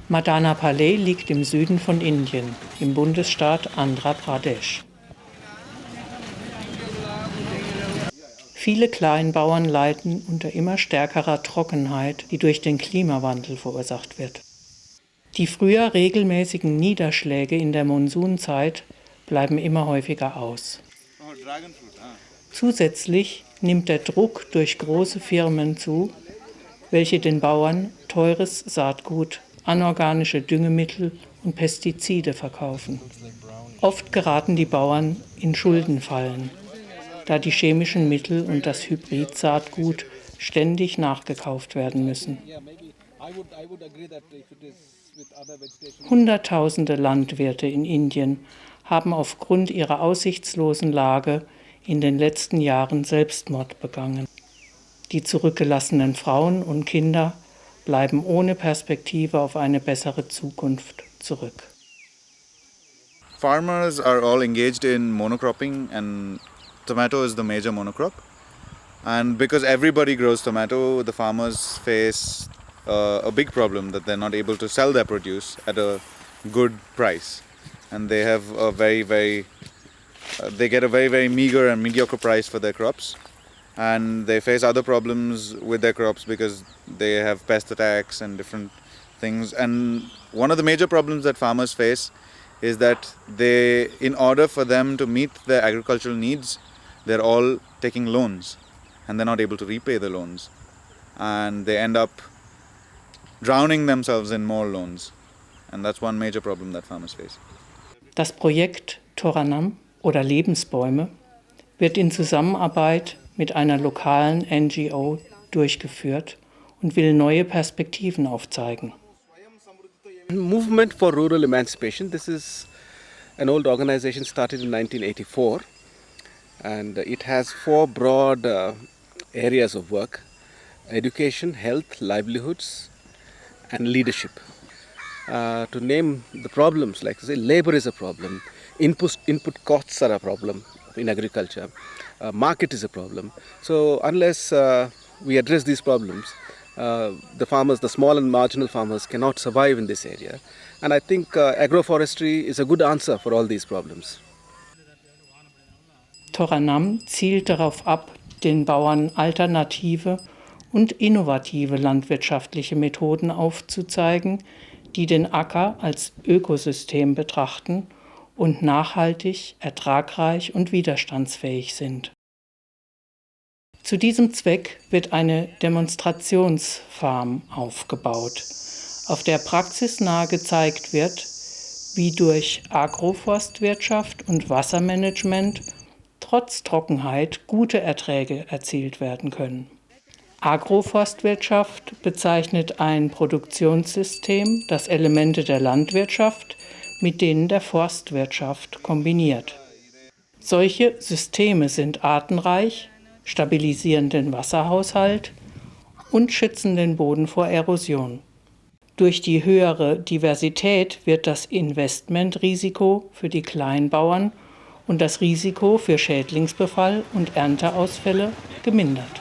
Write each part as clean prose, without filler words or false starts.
Madanapalli liegt im Süden von Indien, im Bundesstaat Andhra Pradesh. Viele Kleinbauern leiden unter immer stärkerer Trockenheit, die durch den Klimawandel verursacht wird. Die früher regelmäßigen Niederschläge in der Monsunzeit bleiben immer häufiger aus. Zusätzlich nimmt der Druck durch große Firmen zu, welche den Bauern teures Saatgut, anorganische Düngemittel und Pestizide verkaufen. Oft geraten die Bauern in Schuldenfallen, da die chemischen Mittel und das Hybrid-Saatgut ständig nachgekauft werden müssen. Hunderttausende Landwirte in Indien haben aufgrund ihrer aussichtslosen Lage in den letzten Jahren Selbstmord begangen. Die zurückgelassenen Frauen und Kinder bleiben ohne Perspektive auf eine bessere Zukunft zurück. Farmers are all engaged in monocropping, and tomato is the major monocrop. And because everybody grows tomato, the farmers face a big problem that they're not able to sell their produce at a good price, and they have they get a very meager and mediocre price for their crops. And they face other problems with their crops because they have pest attacks and different things. And one of the major problems that farmers face is that in order for them to meet their agricultural needs, they're all taking loans and they're not able to repay the loans. And they end up drowning themselves in more loans. And that's one major problem that farmers face. Das Projekt Toranam oder Lebensbäume wird in Zusammenarbeit mit einer lokalen NGO durchgeführt und will neue Perspektiven aufzeigen. Movement for Rural Emancipation. This is an old organization started in 1984, and it has four broad areas of work: education, health, livelihoods, and leadership. To name the problems, like say, labor is a problem, input costs are a problem in agriculture, market is a problem. So unless we address these problems, the farmers, the small and marginal farmers, cannot survive in this area. And I think agroforestry is a good answer for all these problems. Toranam zielt darauf ab, den Bauern alternative und innovative landwirtschaftliche Methoden aufzuzeigen, die den Acker als Ökosystem betrachten und nachhaltig, ertragreich und widerstandsfähig sind. Zu diesem Zweck wird eine Demonstrationsfarm aufgebaut, auf der praxisnah gezeigt wird, wie durch Agroforstwirtschaft und Wassermanagement trotz Trockenheit gute Erträge erzielt werden können. Agroforstwirtschaft bezeichnet ein Produktionssystem, das Elemente der Landwirtschaft mit denen der Forstwirtschaft kombiniert. Solche Systeme sind artenreich, stabilisieren den Wasserhaushalt und schützen den Boden vor Erosion. Durch die höhere Diversität wird das Investmentrisiko für die Kleinbauern und das Risiko für Schädlingsbefall und Ernteausfälle gemindert.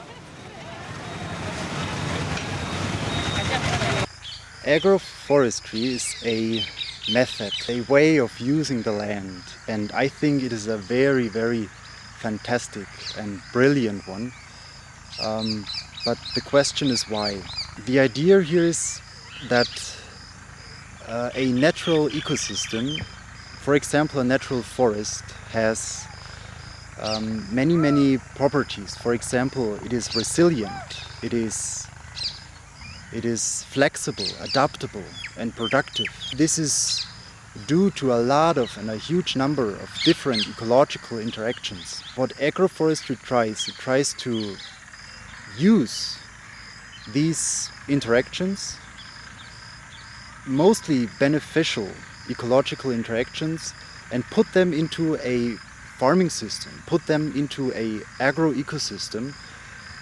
Agroforestry is a method, a way of using the land, and I think it is a very fantastic and brilliant one. But the question is why? The idea here is that a natural ecosystem, for example a natural forest, has many properties. For example, it is resilient, it is flexible, adaptable and productive. This is due to a lot of and a huge number of different ecological interactions. What agroforestry tries to use these interactions, mostly beneficial ecological interactions, and put them into a farming system, put them into a agro-ecosystem,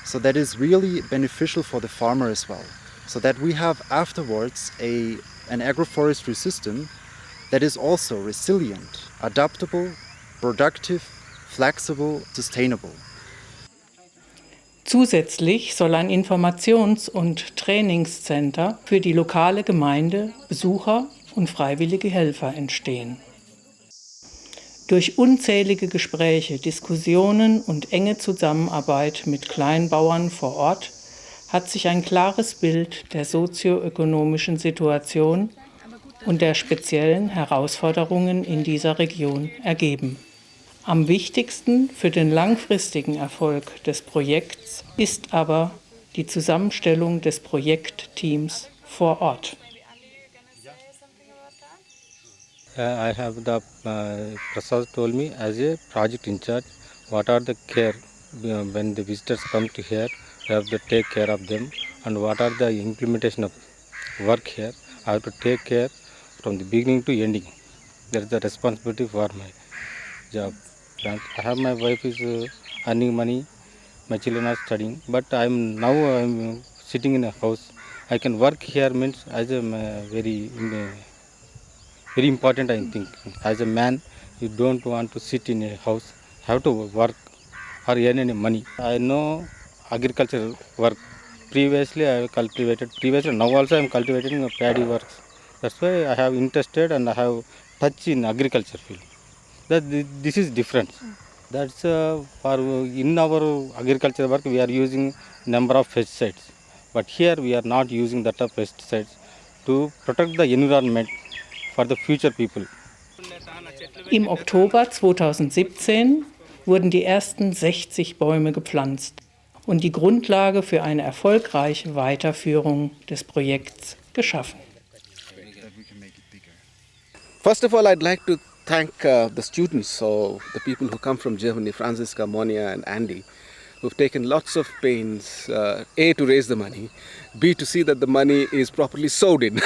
so that is really beneficial for the farmer as well. So that we have afterwards an agroforestry system that is also resilient, adaptable, productive, flexible, sustainable. Zusätzlich soll ein Informations- und Trainingscenter für die lokale Gemeinde, Besucher und freiwillige Helfer entstehen. Durch unzählige Gespräche, Diskussionen und enge Zusammenarbeit mit Kleinbauern vor Ort hat sich ein klares Bild der sozioökonomischen Situation und der speziellen Herausforderungen in dieser Region ergeben. Am wichtigsten für den langfristigen Erfolg des Projekts ist aber die Zusammenstellung des Projektteams vor Ort. I have the Prasad told me as a project in charge what are the care when the visitors come to here, we have to take care of them, and what are the implementation of work here. I have to take care from the beginning to ending. That is the responsibility for my job. I have my wife is earning money, my children are studying, but I'm sitting in a house. I can work here means as a very important. I think as a man you don't want to sit in a house, have to work or earn any money. I know agriculture work. Previously I cultivated, now also I am cultivating paddy works. That's why I have interested and I have touch in agriculture field. This is different. That's for in our agriculture work we are using number of pesticides, but here we are not using that of pesticides to protect the environment for the future people. Im Oktober 2017 wurden die ersten 60 Bäume gepflanzt und die Grundlage für eine erfolgreiche Weiterführung des Projekts geschaffen. First of all, I'd like to thank the students, so the people who come from Germany, Franziska, Monia and Andy, who've taken lots of pains, A, to raise the money, B, to see that the money is properly sowed in.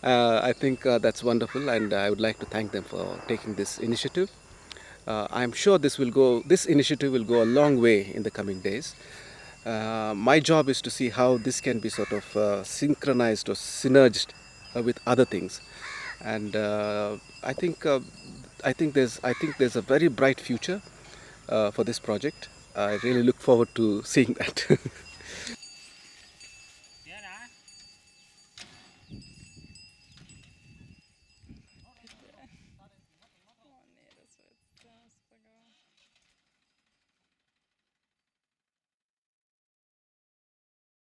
I think that's wonderful, and I would like to thank them for taking this initiative. I'm sure this initiative will go a long way in the coming days. My job is to see how this can be sort of synchronized or synerged with other things. And I think there's a very bright future for this project. I really look forward to seeing that.